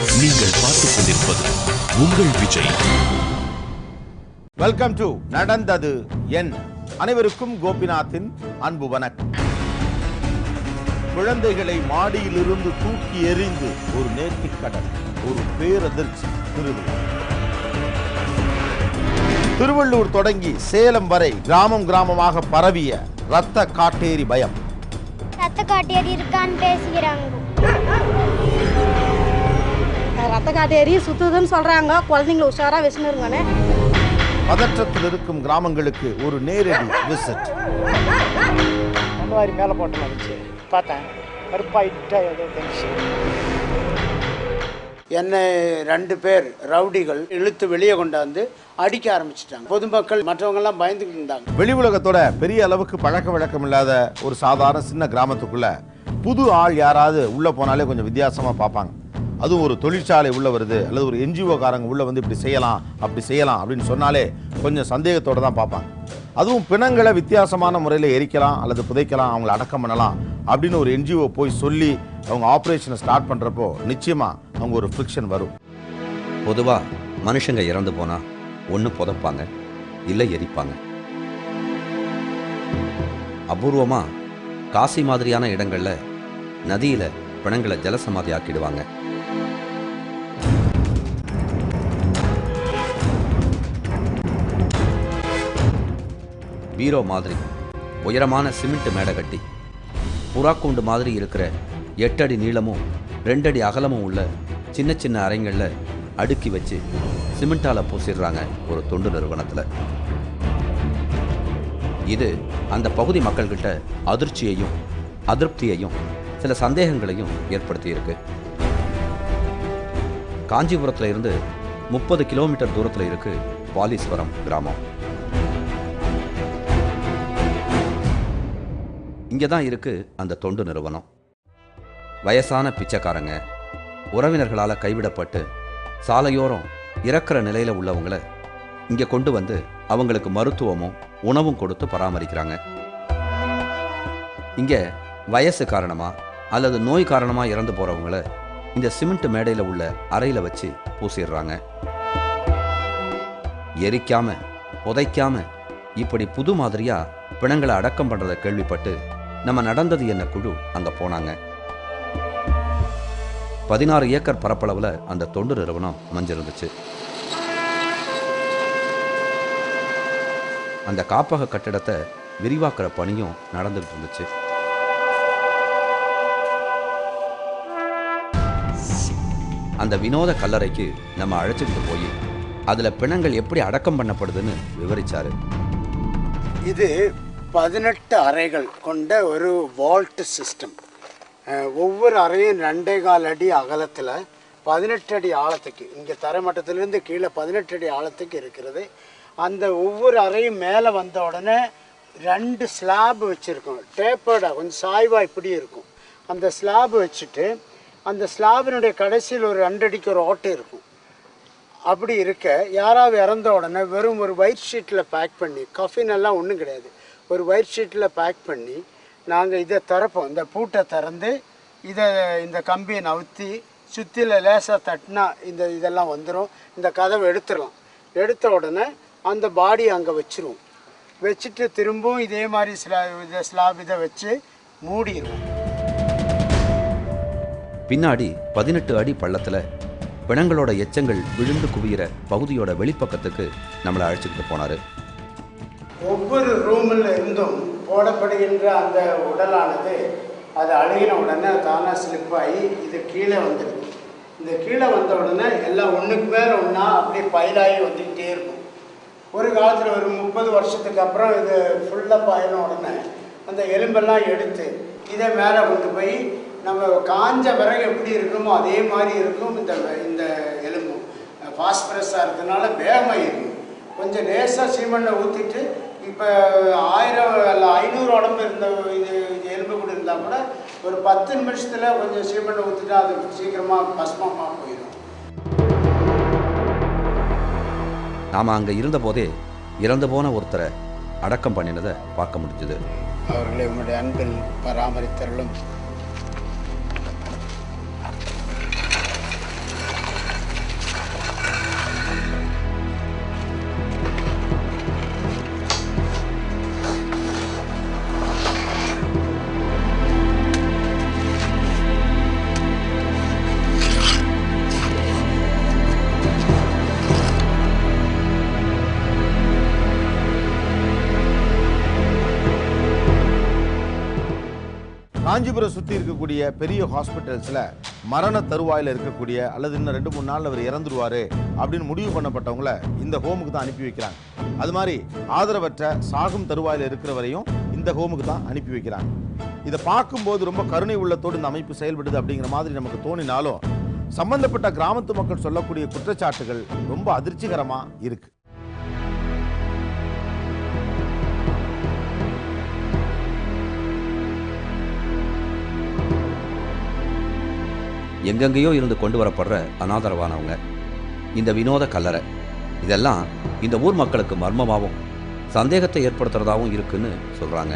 நீங்கள் பார்த்துக் கொண்டிருப்பது உங்கள் விஜய். வெல்கம் டு நடந்தது என். அனைவருக்கும் கோபிநாத்தின் அன்பு வணக்கம். குழந்தைகளை மாடியிலிருந்து தூக்கி எறிந்து ஒரு நேர்த்திக்கடல், ஒரு பேரதிர்ச்சி திருவிழா. திருவள்ளூர் தொடங்கி சேலம் வரை கிராமம் கிராமமாக பரவிய ரத்த காட்டேரி பயம். ரத்த காட்டேரி இருக்கான்னு பேசுகிறாங்க. ரத்த காட்டேரி சுத்துதுன்னு சொல்றாங்க. குழந்தைங்களை உஷாரா வச்சுருங்கன்னு. பதற்றத்தில் இருக்கும் கிராமங்களுக்கு ஒரு நேரடி விசிட். முன்னாடி மேலே போட்டு வந்துச்சு பார்த்தேன், கருப்பாயிட்டா ஏதோ தெரிஞ்சு. என்னை 2 பேர் ரவுடிகள் இழுத்து வெளியே கொண்டாந்து அடிக்க ஆரம்பிச்சிட்டாங்க. பொதுமக்கள் மற்றவங்கெல்லாம் பயந்துக்கிட்டு இருந்தாங்க. வெளி உலகத்தோட பெரிய அளவுக்கு பழக்க வழக்கம் இல்லாத ஒரு சாதாரண சின்ன கிராமத்துக்குள்ள புது ஆள் யாராவது உள்ள போனாலே கொஞ்சம் வித்தியாசமா பார்ப்பாங்க. அதுவும் ஒரு தொழிற்சாலை உள்ள வருது அல்லது ஒரு என்ஜிஓ காரங்க உள்ள வந்து இப்படி செய்யலாம் அப்படி செய்யலாம் அப்படின்னு சொன்னாலே கொஞ்சம் சந்தேகத்தோட தான் பார்ப்பாங்க. அதுவும் பிணங்களை வித்தியாசமான முறையில் எரிக்கலாம் அல்லது புதைக்கலாம், அவங்கள அடக்கம் பண்ணலாம் அப்படின்னு ஒரு என்ஜிஓ போய் சொல்லி அவங்க ஆப்ரேஷனை ஸ்டார்ட் பண்ணுறப்போ நிச்சயமா அவங்க ஒரு ஃப்ரிக்ஷன் வரும். பொதுவாக மனுஷங்க இறந்து போனா ஒன்று புதைப்பாங்க, இல்லை எரிப்பாங்க. அபூர்வமாக காசி மாதிரியான இடங்களில் நதியில் பிணங்களை ஜலசமாதி ஆக்கிடுவாங்க. பீரோ மாதிரி உயரமான சிமெண்ட் மேடை கட்டி புறாக்கூண்டு மாதிரி இருக்கிற 8 அடி நீளமும் 2 அடி அகலமும் உள்ள சின்ன சின்ன அறைங்களில் அடுக்கி வச்சு சிமெண்டால் பூசிடுறாங்க ஒரு தொண்டு நிறுவனத்தில். இது அந்த பகுதி மக்கள்கிட்ட அதிர்ச்சியையும் அதிருப்தியையும் சில சந்தேகங்களையும் ஏற்படுத்தியிருக்கு. காஞ்சிபுரத்தில் இருந்து 30 கிலோமீட்டர் தூரத்தில் இருக்கு பாலீஸ்வரம் கிராமம். இங்கே தான் இருக்கு அந்த தொண்டு நிறுவனம். வயசான பிச்சைக்காரங்க, உறவினர்களால் கைவிடப்பட்டு சாலையோரம் இறக்குற நிலையில் உள்ளவங்களை இங்கே கொண்டு வந்து அவங்களுக்கு மருத்துவமும் உணவும் கொடுத்து பராமரிக்கிறாங்க. இங்கே வயசு காரணமாக அல்லது நோய் காரணமாக இறந்து போகிறவங்கள இந்த சிமெண்ட் மேடையில் உள்ள அறையில் வச்சு பூசிடுறாங்க. எரிக்காம புதைக்காம இப்படி புது மாதிரியாக பிணங்களை அடக்கம் பண்ணுறதை கேள்விப்பட்டு நம்ம நடந்தது என்ன குழு அங்கே போனாங்க. 16 ஏக்கர் பரப்பளவில் அந்த தொண்டு நிறுவனம் அமைஞ்சிருந்துச்சு. அந்த காப்பக கட்டிடத்தை விரிவாக்குற பணியும் நடந்துகிட்டு இருந்துச்சு. அந்த வினோத கல்லறைக்கு நம்ம அழைச்சிக்கிட்டு போய் அதில் பிணங்கள் எப்படி அடக்கம் பண்ணப்படுதுன்னு விவரிச்சாரு. இது 18 அறைகள் கொண்ட ஒரு வால்ட் சிஸ்டம். ஒவ்வொரு அறையும் 2.25 அடி அகலத்தில் 18 அடி ஆழத்துக்கு, இங்கே தரைமட்டத்திலிருந்து கீழே 18 அடி ஆழத்துக்கு இருக்கிறது. அந்த ஒவ்வொரு அறையும் மேலே வந்த உடனே 2 ஸ்லாப் வச்சுருக்கோம். டேப்பர்டாக கொஞ்சம் சாய்வாக இப்படி இருக்கும். அந்த ஸ்லாப் வச்சுட்டு அந்த ஸ்லாபினுடைய கடைசியில் ஒரு 2 அடிக்கு ஒரு ஓட்டை இருக்கும். அப்படி இருக்க யாராவது இறந்த உடனே வெறும் ஒரு ஒயிட் ஷீட்டில் பேக் பண்ணி, கஃபின் எல்லாம் ஒன்றும் கிடையாது, ஒரு ஒயிட் ஷீட்டில் பேக் பண்ணி நாங்கள் இதை திறப்போம். இந்த பூட்டை திறந்து இந்த கம்பியை நவுத்தி சுற்றில லேசாக தட்டினா இதெல்லாம் வந்துடும். இந்த கதவை எடுத்துடலாம். எடுத்த உடனே அந்த பாடி அங்கே வச்சுருவோம். வச்சுட்டு திரும்பவும் இதே மாதிரி ஸ்லாப் இதை வச்சு மூடிடுவோம். பின்னாடி 18 அடி பள்ளத்தில் பிணங்களோட எச்சங்கள் விழுந்து குவிகிற பகுதியோட வெளிப்பக்கத்துக்கு நம்மளை அழைச்சிக்கிட்டு போனார். ஒவ்வொரு ரூமில் இருந்தும் போடப்படுகின்ற அந்த உடலானது அது அழுகின உடனே தானாக ஸ்லிப்பாகி இது கீழே வந்துடுது. இந்த கீழே வந்த உடனே எல்லாம் ஒன்றுக்கு மேலே ஒன்றா அப்படியே பயிலாகி வந்துக்கிட்டே இருக்கும். ஒரு காலத்தில் ஒரு 30 வருஷத்துக்கு அப்புறம் இது ஃபுல்லாக பாயின உடனே அந்த எலும்பெல்லாம் எடுத்து இதை மேலே கொண்டு போய் நம்ம காஞ்ச பிறகு எப்படி இருக்குமோ அதே மாதிரி இருக்கும். இந்த எலும்பும் பாஸ்பரஸாக இருக்கிறதுனால வேகமாக இருக்கும். கொஞ்சம் லேசாக சீமெண்ணை ஊற்றிட்டு இப்போ 1000 இல்லை 500 உடம்பு இருந்த இது எலும்பு கூட இருந்தால் கூட ஒரு 10 நிமிஷத்தில் கொஞ்சம் சீமெண்ணை ஊற்றிட்டா அது சீக்கிரமாக பஸ்மமாக போயிடும். நாம் அங்கே இருந்தபோதே இறந்து போன ஒருத்தரை அடக்கம் பண்ணினதை பார்க்க முடிஞ்சது. அவர்களை உங்களுடைய அன்பில் பராமரித்தருளும். காஞ்சிபுரம் சுற்றி இருக்கக்கூடிய பெரிய ஹாஸ்பிட்டல்ஸில் மரண தருவாயில் இருக்கக்கூடிய அல்லது இன்னும் 2-3 நாள் அவர் இறந்துருவார் அப்படின்னு முடிவு பண்ணப்பட்டவங்கள இந்த ஹோமுக்கு தான் அனுப்பி வைக்கிறாங்க. அது மாதிரி ஆதரவற்ற சாகும் தருவாயில் இருக்கிறவரையும் இந்த ஹோமுக்கு தான் அனுப்பி வைக்கிறாங்க. இதை பார்க்கும்போது ரொம்ப கருணை உள்ளத்தோடு இந்த அமைப்பு செயல்படுது அப்படிங்கிற மாதிரி நமக்கு தோணினாலும் சம்பந்தப்பட்ட கிராமத்து மக்கள் சொல்லக்கூடிய குற்றச்சாட்டுகள் ரொம்ப அதிர்ச்சிகரமா இருக்கு. எங்கெங்கேயோ இருந்து கொண்டு வரப்படுற அனாதரவானவங்க, இந்த வினோத கல்லறை, இதெல்லாம் இந்த ஊர் மக்களுக்கு மர்மமாகவும் சந்தேகத்தை ஏற்படுத்துறதாகவும் இருக்குன்னு சொல்கிறாங்க.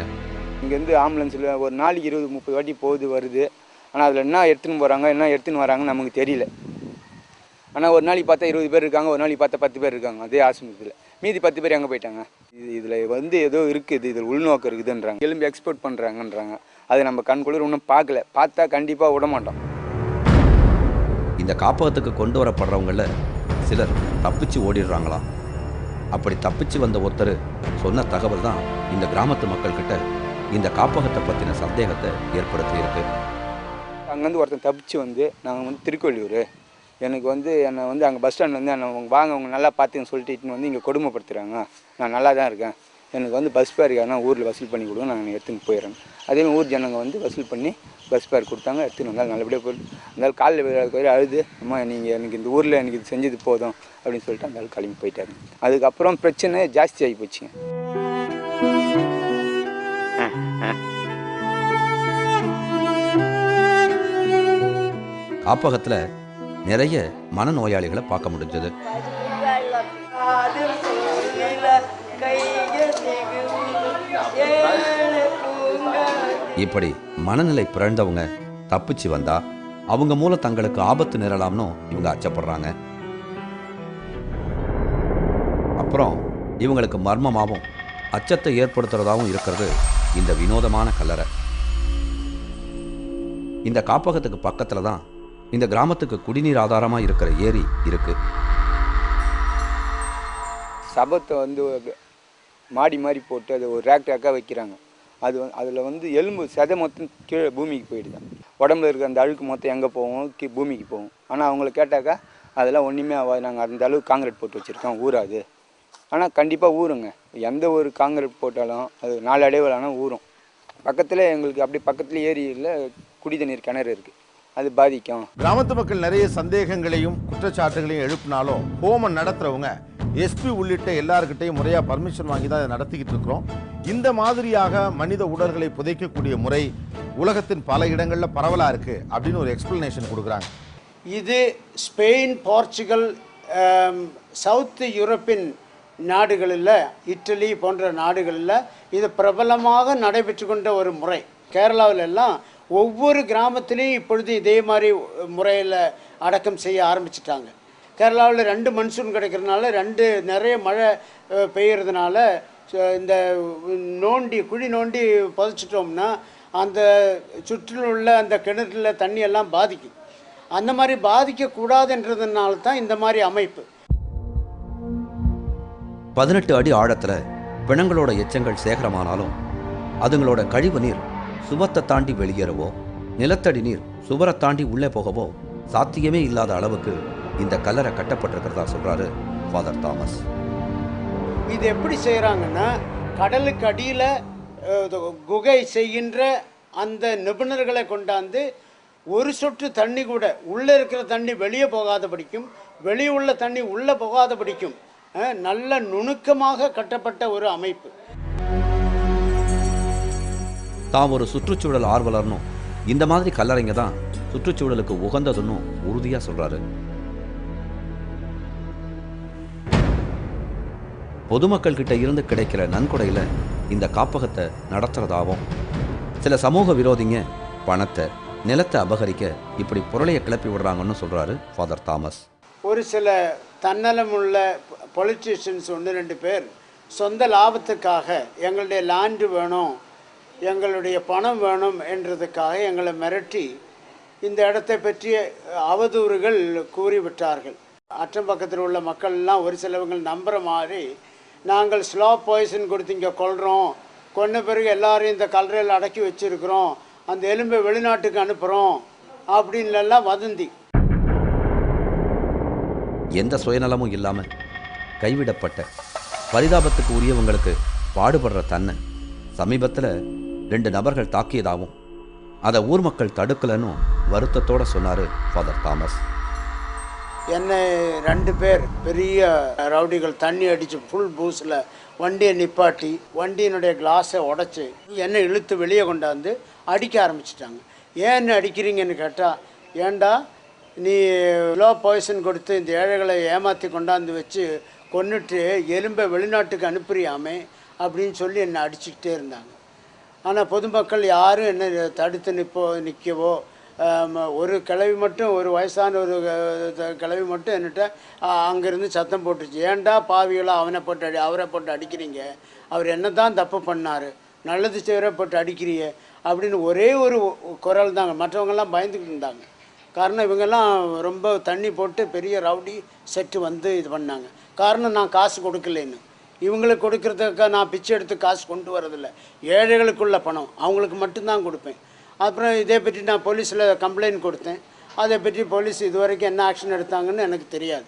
இங்கேருந்து ஆம்புலன்ஸில் ஒரு நாளைக்கு 20-30 வாட்டி போகுது வருது. ஆனால் அதில் என்ன எடுத்துன்னு போகிறாங்க, என்ன எடுத்துன்னு வராங்கன்னு நமக்கு தெரியல. ஆனால் ஒரு நாளைக்கு பார்த்தா 20 பேர் இருக்காங்க, ஒரு நாளைக்கு பார்த்தா 10 பேர் இருக்காங்க அதே ஆஸ்பத்திரியில். மீதி 10 பேர் எங்கே போயிட்டாங்க? இதில் ஏதோ இருக்குது, இதில் உள்நோக்கம் இருக்குதுன்றாங்க. எலும்பு எக்ஸ்போர்ட் பண்ணுறாங்கன்றாங்க. அதை நம்ம கண்குளிர் இன்னும் பார்க்கல. பார்த்தா கண்டிப்பாக விட மாட்டோம். இந்த காப்பகத்துக்கு கொண்டு வரப்படுறவங்கள சிலர் தப்பிச்சு ஓடிடுறாங்களாம். அப்படி தப்பிச்சு வந்த ஒருத்தர் சொன்ன தகவல் தான் இந்த கிராமத்து மக்கள்கிட்ட இந்த காப்பகத்தை பற்றின சந்தேகத்தை ஏற்படுத்தியிருக்கு. அங்கேருந்து ஒருத்தன் தப்பிச்சு வந்து நாங்கள் திருக்கோயிலூர், எனக்கு என்னை அங்கே பஸ் ஸ்டாண்ட் என்னை வாங்க அவங்க நல்லா பார்த்துன்னு சொல்லிட்டு இட்டுன்னு இங்கே கொடுமைப்படுத்துகிறாங்க. நான் நல்லா தான் இருக்கேன், எனக்கு பஸ் பேர் யாருன்னா ஊரில் வசூல் பண்ணி கொடுங்க, நான் எடுத்துன்னு போயிடுறேன். அதேமாதிரி ஊர் ஜனங்க வசூல் பண்ணி பஸ் பேர் கொடுத்தாங்க, எடுத்துன்னு வந்தாலும் நல்லபடியாக போயிட்டு. அந்த காலையில் அழுது, அம்மா நீங்கள் எனக்கு இந்த ஊரில் எனக்கு இது செஞ்சது போதும் அப்படின்னு சொல்லிட்டு அந்த கிளம்பி போயிட்டாரு. அதுக்கப்புறம் பிரச்சனை ஜாஸ்தி ஆகி போச்சுங்க. காப்பகத்தில் நிறைய மனநோயாளிகளை பார்க்க முடிஞ்சது. இப்படி மனநிலை பிறந்தவங்க தப்பிச்சு வந்தா அவங்க மூலம் தங்களுக்கு ஆபத்து நேரலாம்னு இவங்க அச்சப்படுறாங்க. அப்புறம் இவங்களுக்கு மர்மமாகவும் அச்சத்தை ஏற்படுத்துறதாகவும் இருக்கிறது இந்த வினோதமான கல்லறை. இந்த காப்பகத்துக்கு பக்கத்துல தான் இந்த கிராமத்துக்கு குடிநீர் ஆதாரமாக இருக்கிற ஏரி இருக்கு. சபத்தை மாடி மாதிரி போட்டு அதை ஒரு ரேக்காக வைக்கிறாங்க. அதில் எலும்பு செதை மொத்தம் கீழே பூமிக்கு போயிடுதான். உடம்புல இருக்கிற அந்த அழுக்கு மொத்தம் எங்கே போவோம்? பூமிக்கு போவோம். ஆனால் அவங்கள கேட்டாக்கா அதெல்லாம் ஒன்றுமே ஆகாது, நாங்கள் அந்த அளவுக்கு காங்கிரீட் போட்டு வச்சுருக்கோம், ஊறாது. ஆனால் கண்டிப்பாக ஊறுங்க. எந்த ஒரு காங்கிரீட் போட்டாலும் அது நாளடைவிலான ஊறும். பக்கத்தில் எங்களுக்கு அப்படி பக்கத்தில் ஏரியில் குடி தண்ணீர் கிணறு இருக்குது, அது பாதிக்கும். கிராமத்து மக்கள் நிறைய சந்தேகங்களையும் குற்றச்சாட்டுகளையும் எழுப்பினாலும் ஹோமம் நடத்துறவங்க எஸ்பி உள்ளிட்ட எல்லாருக்கிட்டையும் முறையாக பர்மிஷன் வாங்கி தான் இதை நடத்திக்கிட்டு இருக்கிறோம். இந்த மாதிரியாக மனித உடல்களை புதைக்கக்கூடிய முறை உலகத்தின் பல இடங்களில் பரவலாக இருக்கு அப்படின்னு ஒரு எக்ஸ்பிளனேஷன் கொடுக்குறாங்க. இது ஸ்பெயின், போர்ச்சுகல், சவுத் யூரோப்பியன் நாடுகளில், இட்டலி போன்ற நாடுகளில் இது பிரபலமாக நடைபெற்று கொண்ட ஒரு முறை. கேரளாவில் எல்லாம் ஒவ்வொரு கிராமத்திலையும் இப்பொழுது இதே மாதிரி முறையில் அடக்கம் செய்ய ஆரம்பிச்சிட்டாங்க. கேரளாவில் 2 மன்சூன் கிடைக்கிறதுனால, நிறைய மழை பெய்யறதுனால இந்த குழி நோண்டி புதைச்சிட்டோம்னா அந்த சுற்றில் உள்ள அந்த கிணறுல தண்ணி எல்லாம் பாதிக்கும். அந்த மாதிரி பாதிக்கக்கூடாதுன்றதுனால தான் இந்த மாதிரி அமைப்பு. 18 அடி ஆழத்தில் பிணங்களோட எச்சங்கள் சேகரமானாலும் அதுங்களோட கழிவு நீர் சுவத்தை தாண்டி வெளியேறவோ, நிலத்தடி நீர் சுவரை தாண்டி உள்ளே போகவோ சாத்தியமே இல்லாத அளவுக்கு இந்த கல்லறை கட்டப்பட்டிருக்கிறதா சொல்றாரு ஃபாதர் தாமஸ். இது எப்படி செய்கிறாங்கன்னா, கடலுக்கு அடியில் குகை செய்கின்ற அந்த நிபுணர்களை கொண்டாந்து ஒரு சொட்டு தண்ணி கூட உள்ளே இருக்கிற தண்ணி வெளியே போகாதபடிக்கும், வெளியே உள்ள தண்ணி உள்ளே போகாதபடிக்கும் நல்ல நுணுக்கமாக கட்டப்பட்ட ஒரு அமைப்பு. தான் ஒரு சுற்றுச்சூழல் ஆர்வலர்னும் இந்த மாதிரி கல்லறைங்க தான் சுற்றுச்சூழலுக்கு உகந்ததுன்னு உறுதியாக சொல்றாரு. பொதுமக்கள் கிட்ட இருந்து கிடைக்கிற நன்கொடையில் இந்த காப்பகத்தை நடத்துறதாகவும், சில சமூக விரோதிங்க பணத்தை, நிலத்தை அபகரிக்க இப்படி பொருளையை கிளப்பி விடுறாங்கன்னு சொல்றாரு ஃபாதர் தாமஸ். ஒரு சில தன்னலமுள்ள பொலிட்டீஷியன்ஸ் 1-2 பேர் சொந்த லாபத்துக்காக எங்களுடைய லேண்டு வேணும், எங்களுடைய பணம் வேணும் என்றதுக்காக எங்களை மிரட்டி இந்த இடத்தை பற்றிய அவதூறுகள் கூறிவிட்டார்கள். அக்கம் பக்கத்தில் உள்ள மக்கள்லாம் ஒரு சிலவங்க நம்புகிற மாதிரி, நாங்கள் ஸ்லோ பாய்சன் கொடுத்து இங்கே கொல்கிறோம், கொன்ன பிறகு எல்லாரையும் இந்த கல்லறையில் அடக்கி வச்சுருக்கிறோம் அந்த எலும்பை வெளிநாட்டுக்கு அனுப்புகிறோம் அப்படின்லாம் வதந்தி. எந்த சுயநலமும் இல்லாம கைவிடப்பட்ட பரிதாபத்துக்கு உரியவங்களுக்கு பாடுபடுற தன்னை சமீபத்தில் 2 நபர்கள் தாக்கியதாகவும் அதை ஊர் மக்கள் தடுக்கலன்னு வருத்தத்தோட சொன்னார் ஃபாதர் தாமஸ். என்னை 2 பேர் பெரிய ரவுடிகள் தண்ணி அடித்து ஃபுல் பூஸில் வண்டியை நிப்பாட்டி வண்டியினுடைய கிளாஸை உடச்சி என்னை இழுத்து வெளியே கொண்டாந்து அடிக்க ஆரம்பிச்சிட்டாங்க. ஏன்னு அடிக்கிறீங்கன்னு கேட்டால், ஏண்டா நீ லோ பாய்சன் கொடுத்து இந்த ஏழைகளை ஏமாற்றி கொண்டாந்து வச்சு கொன்னுட்டு எலும்பை வெளிநாட்டுக்கு அனுப்புறியாமே அப்படின்னு சொல்லி என்னை அடிச்சுக்கிட்டே இருந்தாங்க. ஆனால் பொதுமக்கள் யாரும் என்னை தடுத்து நிற்கவோ, ஒரு கிழவி மட்டும், ஒரு வயசான ஒரு கிழவி மட்டும் என்கிட்ட அங்கேருந்து சத்தம் போட்டுருச்சு, ஏன்டா பாவிகளை அவரை போட்டு அடிக்கிறீங்க, அவர் என்ன தான் தப்பு பண்ணார், நல்லது செய்கிற போட்டு அடிக்கிறீங்க அப்படின்னு ஒரே ஒரு குரல் தாங்க. மற்றவங்கெல்லாம் பயந்துக்கிட்டு இருந்தாங்க. காரணம் இவங்கெல்லாம் ரொம்ப தண்ணி போட்டு பெரிய ரவுடி செட்டு வந்து இது பண்ணாங்க. காரணம் நான் காசு கொடுக்கலன்னு. இவங்களுக்கு கொடுக்கறதுக்காக நான் பிச்சை எடுத்து காசு கொண்டு வரதில்லை. ஏழைகளுக்குள்ள பணம் அவங்களுக்கு மட்டும்தான் கொடுப்பேன். அப்புறம் இதே பற்றி நான் போலீஸில் கம்ப்ளைண்ட் கொடுத்தேன். அதை பற்றி போலீஸ் இதுவரைக்கும் என்ன ஆக்ஷன் எடுத்தாங்கன்னு எனக்கு தெரியாது.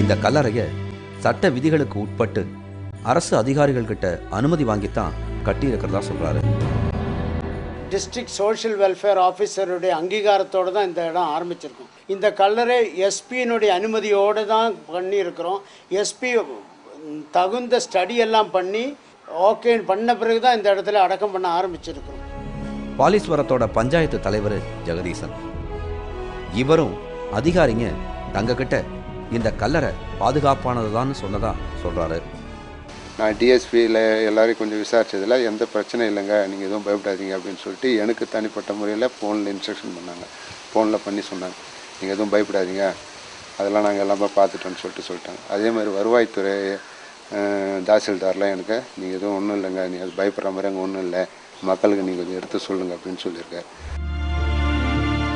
இந்த கல்லறையை சட்ட விதிகளுக்கு உட்பட்டு அரசு அதிகாரிகள்கிட்ட அனுமதி வாங்கித்தான் கட்டியிருக்கிறதா சொல்கிறாரு. டிஸ்ட்ரிக்ட் சோஷியல் வெல்ஃபேர் ஆஃபீஸருடைய அங்கீகாரத்தோடு தான் இந்த இடம் ஆரம்பிச்சிருக்கோம். இந்த கல்லறை எஸ்பியினுடைய அனுமதியோடு தான் பண்ணியிருக்கிறோம். எஸ்பி தகுந்த ஸ்டடி எல்லாம் பண்ணி ஓகே பண்ண பிறகு தான் இந்த இடத்துல அடக்கம் பண்ண ஆரம்பிச்சிருக்கிறோம். பாலீஸ்வரத்தோட பஞ்சாயத்து தலைவர் ஜெகதீசன். இவரும் அதிகாரிங்க தங்கக்கிட்ட இந்த கல்லறை பாதுகாப்பானதுதான் சொன்னதா சொல்கிறாரு. நான் டிஎஸ்பியில் எல்லோரையும் கொஞ்சம் விசாரித்ததில் எந்த பிரச்சனையும் இல்லைங்க, நீங்கள் எதுவும் பயப்படாதீங்க அப்படின்னு சொல்லிட்டு எனக்கு தனிப்பட்ட முறையில் ஃபோனில் இன்ஸ்ட்ரக்ஷன் பண்ணாங்க. ஃபோனில் பண்ணி சொன்னாங்க, நீங்கள் எதுவும் பயப்படாதீங்க, அதெல்லாம் நாங்கள் எல்லாமே பார்த்துட்டோன்னு சொல்லிட்டாங்க. அதே மாதிரி வருவாய்த்துறை தாசில்தார்லாம் எனக்கு நீங்கள் எதுவும் ஒன்றும் இல்லைங்க, நீங்கள் அது பயப்படுற மாதிரி அங்கே ஒன்றும் இல்லை, மக்களுக்கு நீங்கள் கொஞ்சம் எடுத்து சொல்லுங்கள் அப்படின்னு சொல்லியிருக்காரு.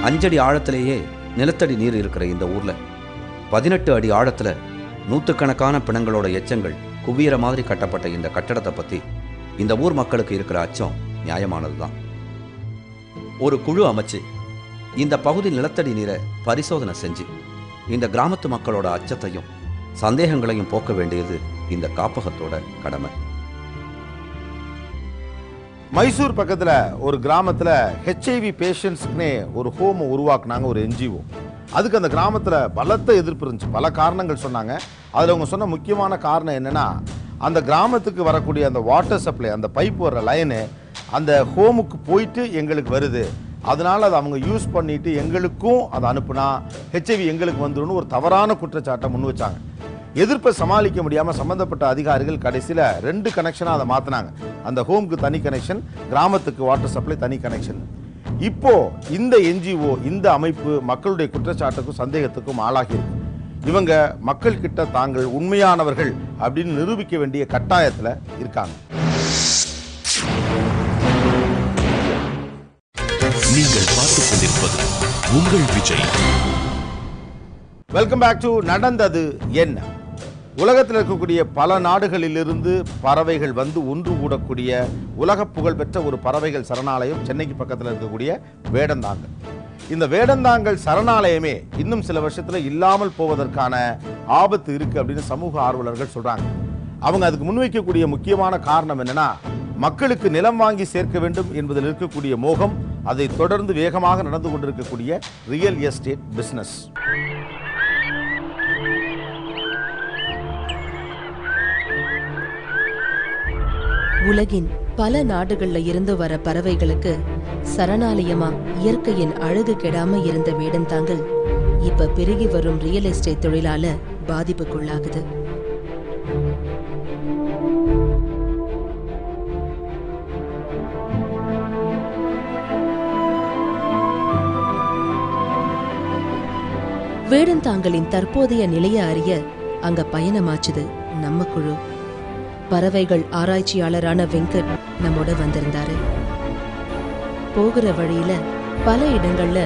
5 அடி ஆழத்திலேயே நிலத்தடி நீர் இருக்கிற இந்த ஊரில் 18 அடி ஆழத்தில் நூற்றுக்கணக்கான பிணங்களோட எச்சங்கள் குவியற மாதிரி கட்டப்பட்ட இந்த கட்டடத்தை பற்றி இந்த ஊர் மக்களுக்கு இருக்கிற அச்சம் நியாயமானது தான். ஒரு குழு அமைச்சு இந்த பகுதி நிலத்தடி நீரை பரிசோதனை செஞ்சு இந்த கிராமத்து மக்களோட அச்சத்தையும் சந்தேகங்களையும் போக்க வேண்டியது இந்த காப்பகத்தோட கடமை. மைசூர் பக்கத்தில் ஒரு கிராமத்தில் HIV பேஷண்ட்ஸுக்குனே ஒரு ஹோம் உருவாக்குனாங்க, ஒரு NGO. அதுக்கு அந்த கிராமத்தில் பலத்த எதிர்ப்பு இருந்துச்சு. பல காரணங்கள் சொன்னாங்க. அதில் அவங்க சொன்ன முக்கியமான காரணம் என்னென்னா, அந்த கிராமத்துக்கு வரக்கூடிய அந்த வாட்டர் சப்ளை, அந்த பைப் வர லைனு அந்த ஹோமுக்கு போயிட்டு எங்களுக்கு வருது, அதனால் அதை அவங்க யூஸ் பண்ணிவிட்டு எங்களுக்கும் அதை அனுப்புனா HIV எங்களுக்கு வந்துடும் ஒரு தவறான குற்றச்சாட்டை முன் வச்சாங்க. எதிர்ப்பை சமாளிக்க முடியாமல் சம்மந்தப்பட்ட அதிகாரிகள் கடைசியில் 2 கனெக்ஷனாக அதை மாற்றினாங்க. அந்த ஹோமுக்கு தனி கனெக்ஷன், கிராமத்துக்கு வாட்டர் சப்ளை தனி கனெக்ஷன். இப்போ இந்த NGO, இந்த அமைப்பு மக்களுடைய குற்றச்சாட்டுக்கும் சந்தேகத்துக்கும் ஆளாகியிருக்கு. இவங்க மக்கள் கிட்ட தாங்கள் உண்மையானவர்கள் அப்படின்னு நிரூபிக்க வேண்டிய கட்டாயத்தில் இருக்காங்க. நீங்கள் பார்த்துக் கொண்டிருப்பது உங்கள் விஜய். வெல்கம் பேக் டு நடந்தது என்ன. உலகத்தில் இருக்கக்கூடிய பல நாடுகளிலிருந்து பறவைகள் வந்து ஒன்று கூடக்கூடிய உலக புகழ்பெற்ற ஒரு பறவைகள் சரணாலயம் சென்னைக்கு பக்கத்தில் இருக்கக்கூடிய வேடந்தாங்கல். இந்த வேடந்தாங்கல் சரணாலயமே இன்னும் சில வருஷத்தில் இல்லாமல் போவதற்கான ஆபத்து இருக்குது அப்படின்னு சமூக ஆர்வலர்கள் சொல்கிறாங்க. அவங்க அதுக்கு முன்வைக்கக்கூடிய முக்கியமான காரணம் என்னன்னா, மக்களுக்கு நிலம் வாங்கி சேர்க்க வேண்டும் என்பதில் இருக்கக்கூடிய மோகம், அதை தொடர்ந்து வேகமாக நடந்து கொண்டிருக்கக்கூடிய ரியல் எஸ்டேட் பிஸ்னஸ். உலகின் பல நாடுகள்ல இருந்து வர பறவைகளுக்கு சரணாலயமா இயற்கையின் அழகு கெடாம இருந்த வேடந்தாங்கல் இப்ப பெருகி வரும் ரியல் எஸ்டேட் தொழிலால பாதிப்புக்குள்ளாகுது. வேடந்தாங்கலின் தற்போதைய நிலைய அறிய அங்க பயணமாச்சுது நம்ம குழு. பறவைகள் ஆராய்ச்சியாளரான வெங்கட் நம்மோட வந்திருந்தாரு. போகிற வழியில பல இடங்கள்ல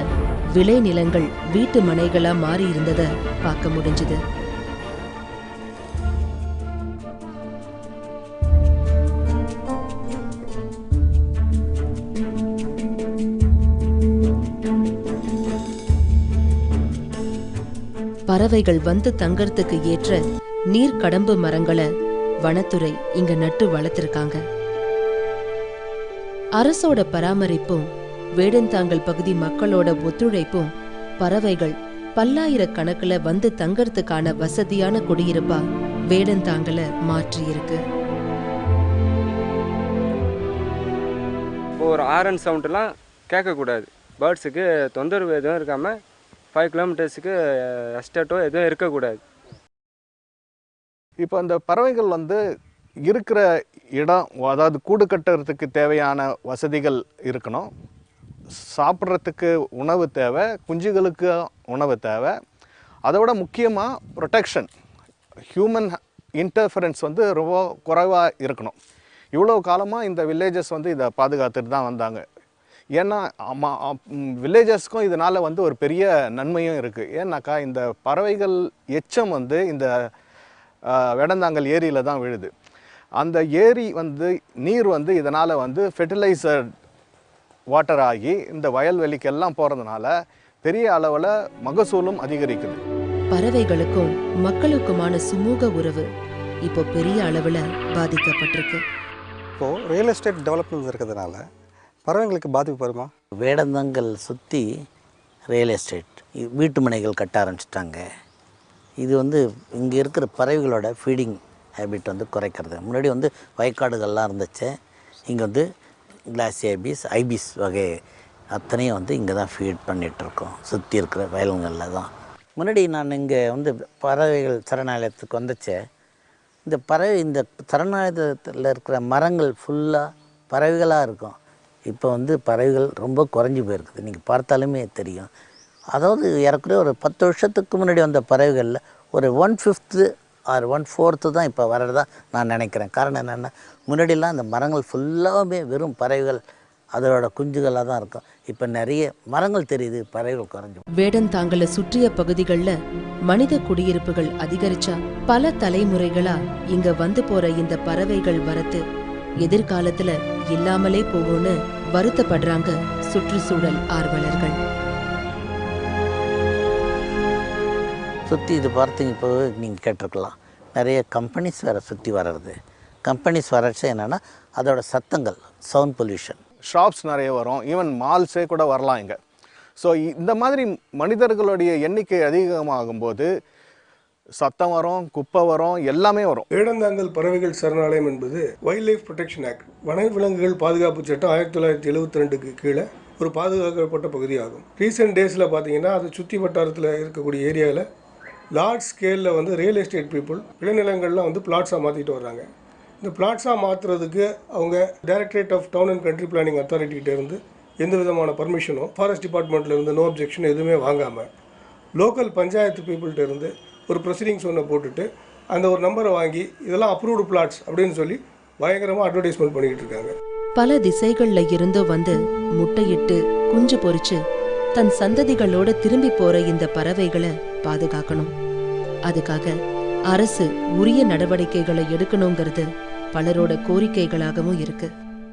விளை நிலங்கள் வீட்டு மனைகளா மாறி இருந்ததை பார்க்க முடிஞ்சது. பறவைகள் வந்து தங்கறதுக்கு ஏற்ற நீர்க்கடம்பு மரங்களை வனத்துறை இங்க நட்டு வளர்த்திருக்காங்க. அரசோட பராமரிப்பும் வேடந்தாங்கல் பகுதி மக்களோட ஒத்துழைப்பும் பறவைகள் பல்லாயிரக்கணக்கில் வந்து தங்கறதுக்கான வசதியான குடியிருப்பா வேடந்தாங்கலை மாற்றி இருக்கு. இப்போ ஒரு ஆரன் சவுண்டெல்லாம் கேட்கக்கூடாது, பேர்ட்ஸுக்கு தொந்தரவு எதுவும் இருக்காமல் 5 கிலோமீட்டர்ஸுக்கு எஸ்டேட்டோ எதுவும் இருக்கக்கூடாது. இப்போ அந்த பறவைகள் வந்து இருக்கிற இடம், அதாவது கூடு கட்டுறதுக்கு தேவையான வசதிகள் இருக்கணும், சாப்பிட்றதுக்கு உணவு தேவை, குஞ்சுகளுக்கு உணவு தேவை, அதோட முக்கியமாக ப்ரொடெக்ஷன், ஹியூமன் இன்டர்ஃபரன்ஸ் வந்து ரொம்ப குறைவாக இருக்கணும். இவ்வளோ காலமாக இந்த வில்லேஜஸ் வந்து இதை பாதுகாத்துட்டு தான் வந்தாங்க. ஏன்னா வில்லேஜஸ்க்கும் இதனால் வந்து ஒரு பெரிய நன்மையும் இருக்குது. ஏன்னாக்கா இந்த பறவைகள் எச்சம் வந்து இந்த வேடந்தாங்கல் ஏரியில் தான் விழுது. அந்த ஏரி வந்து நீர் வந்து இதனால் வந்து ஃபெர்டிலைசர் வாட்டர் ஆகி இந்த வயல்வெளிக்கெல்லாம் போகிறதுனால பெரிய அளவில் மகசூலும் அதிகரிக்குது. பறவைகளுக்கும் மக்களுக்குமான சுமூக உறவு இப்போ பெரிய அளவில் பாதிக்கப்பட்டிருக்கு. இப்போது ரியல் எஸ்டேட் டெவலப்மெண்ட் இருக்கிறதுனால பறவைங்களுக்கு பாதிப்பு வருமா? வேடந்தாங்கல் சுற்றி ரியல் எஸ்டேட் வீட்டு மனைகள் கட்ட ஆரம்பிச்சிட்டாங்க. இது வந்து இங்கே இருக்கிற பறவைகளோட ஃபீடிங் ஹேபிட் வந்து குறைக்கிறது. முன்னாடி வந்து வயக்காடுகள்லாம் இருந்துச்சு, இங்கே வந்து கிளாசி ஐபிஸ் வகை அத்தனையும் வந்து இங்கே தான் ஃபீட் பண்ணிகிட்ருக்கோம், சுற்றி இருக்கிற வயல்களில் தான். முன்னாடி நான் இங்கே வந்து பறவைகள் சரணாலயத்துக்கு வந்துச்சு. இந்த சரணாலயத்தில் இருக்கிற மரங்கள் ஃபுல்லாக பறவைகளாக இருக்கும். இப்போ வந்து பறவைகள் ரொம்ப குறைஞ்சி போயிருக்குது, நீங்கள் பார்த்தாலுமே தெரியும். அதாவது ஏறக்குறைய ஒரு 10 வருஷத்துக்கு முன்னாடி வந்த பறவைகளில் ஒரு 1/5 ஆர் 1/4 தான் இப்போ வர்றதா நான் நினைக்கிறேன். காரணம் என்னென்னா, முன்னாடிலாம் அந்த மரங்கள் ஃபுல்லாகவே வெறும் பறவைகள் அதோட குஞ்சுகளாக தான் இருக்கும். இப்போ நிறைய மரங்கள் தெரியுது, பறவைகள் குறைஞ்சி. வேடந்தாங்கலை சுற்றிய பகுதிகளில் மனித குடியிருப்புகள் அதிகரிச்சா பல தலைமுறைகளா இங்க வந்து போற இந்த பறவைகள் வரத்து எதிர்காலத்துல இல்லாமலே போகும்னு வருத்தப்படுறாங்க சுற்றுச்சூழல் ஆர்வலர்கள். சுற்றி இது பார்த்தீங்க, இப்போ நீங்கள் கேட்டிருக்கலாம், நிறைய கம்பெனிஸ் வேறு சுற்றி வர்றது. கம்பெனிஸ் வர்றச்சு என்னென்னா அதோட சத்தங்கள், சவுண்ட் பொல்யூஷன். ஷாப்ஸ் நிறைய வரும், ஈவன் மால்ஸே கூட வரலாம் இங்கே. ஸோ இந்த மாதிரி மனிதர்களுடைய எண்ணிக்கை அதிகமாகும்போது சத்தம் வரும், குப்பை வரும், எல்லாமே வரும். வேடந்தாங்கல் பறவைகள் சரணாலயம் என்பது வைல்ட் லைஃப் ப்ரொடெக்ஷன் ஆக்ட், வனவிலங்குகள் பாதுகாப்பு சட்டம் 1972க்கு கீழே ஒரு பாதுகாக்கப்பட்ட பகுதியாகும். ரீசெண்ட் டேஸில் பார்த்தீங்கன்னா அது சுற்றி வட்டாரத்தில் இருக்கக்கூடிய ஏரியாவில் லார்ஜ் ஸ்கேலில் வந்து ரியல் எஸ்டேட் பீப்புள் விளைநிலங்கள்லாம் வந்து பிளாட்ஸாக மாற்றிட்டு வர்றாங்க. இந்த பிளாட்ஸாக மாற்றுறதுக்கு அவங்க directorate of town and country planning அத்தாரிட்டிகிட்ட இருந்து எந்த விதமான பர்மிஷனும், ஃபாரஸ்ட் டிபார்ட்மெண்ட்டில் இருந்து நோ அப்ஜெக்ஷன் எதுவுமே வாங்காமல் லோக்கல் பஞ்சாயத்து பீப்புள்கிட்ட இருந்து ஒரு ப்ரொசீடிங்ஸ் ஒன்று போட்டுட்டு அந்த ஒரு நம்பரை வாங்கி இதெல்லாம் அப்ரூவ்டு பிளாட்ஸ் அப்படின்னு சொல்லி பயங்கரமாக அட்வர்டைஸ்மெண்ட் பண்ணிக்கிட்டு இருக்காங்க. பல திசைகள்ல இருந்தோ வந்து முட்டையிட்டு குஞ்சு பொறிச்சு தன் சந்ததிகளோட திரும்பி போற இந்த பறவைகளை பாதுகாக்கணும். அதுக்காக அரசு உரிய நடவடிக்கைகளை எடுக்கணுங்கிறது பலரோட கோரிக்கைகளாகவும் இருக்கு.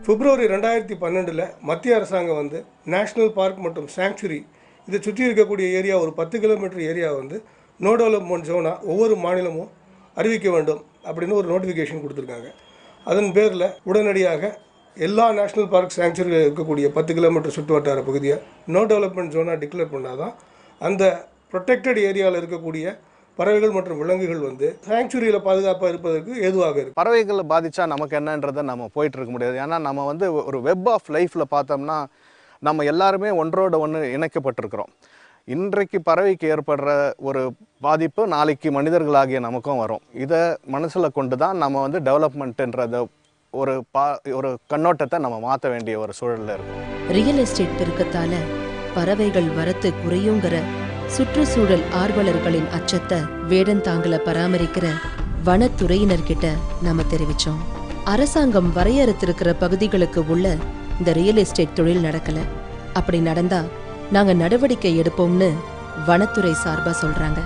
பிப்ரவரி 2012 மத்திய அரசாங்கம் வந்து நேஷ்னல் பார்க் மற்றும் சாங்சுரி இதை சுற்றி இருக்கக்கூடிய ஏரியா ஒரு 10 கிலோமீட்டர் ஏரியா வந்து நோ டெவலப்மெண்ட் ஜோனா ஒவ்வொரு மாநிலமும் அறிவிக்க வேண்டும் அப்படின்னு ஒரு நோட்டிஃபிகேஷன் கொடுத்துருக்காங்க. அதன் பேரில் உடனடியாக எல்லா நேஷ்னல் பார்க் சாங்சுரியில் இருக்கக்கூடிய 10 கிலோமீட்டர் சுற்று வட்டார பகுதியை நோ டெவலப்மெண்ட் ஜோனாக டிக்ளேர் பண்ணால் தான் அந்த ப்ரொடெக்டட் ஏரியாவில் இருக்கக்கூடிய பறவைகள் மற்றும் விலங்குகள் வந்து சாங்சுரியில் பாதுகாப்பாக இருப்பதற்கு ஏதுவாக இருக்குது. பறவைகளை பாதித்தா நமக்கு என்னன்றதை நம்ம போயிட்டு இருக்க முடியாது. ஏன்னா நம்ம வந்து ஒரு வெப் ஆஃப் லைஃப்பில் பார்த்தோம்னா நம்ம எல்லாருமே ஒன்றோட ஒன்று இணைக்கப்பட்டிருக்கிறோம். இன்றைக்கு பறவைக்கு ஏற்படுற ஒரு பாதிப்பு நாளைக்கு மனிதர்களாகிய நமக்கும் வரும். இதை மனசில் கொண்டு தான் நம்ம வந்து டெவலப்மெண்ட்டுன்றத ஒரு கண்ணோட்டத்தை நம்ம மாற்ற வேண்டிய ஒரு சூழலில் இருக்கும். ரியல் எஸ்டேட் பெருக்கத்தால பறவைகள் வரத்து குறையுங்கிற சுற்றுச்சூழல் ஆர்வலர்களின் அச்சத்தை வேடந்தாங்கலை பராமரிக்கிற வனத்துறையினர்கிட்ட நாம தெரிவிச்சோம். அரசாங்கம் வரையறுத்திருக்கிற பகுதிகளுக்கு உள்ள இந்த ரியல் எஸ்டேட் தொழில் நடக்கல. அப்படி நடந்தா நாங்க நடவடிக்கை எடுப்போம்னு வனத்துறை சார்பா சொல்றாங்க.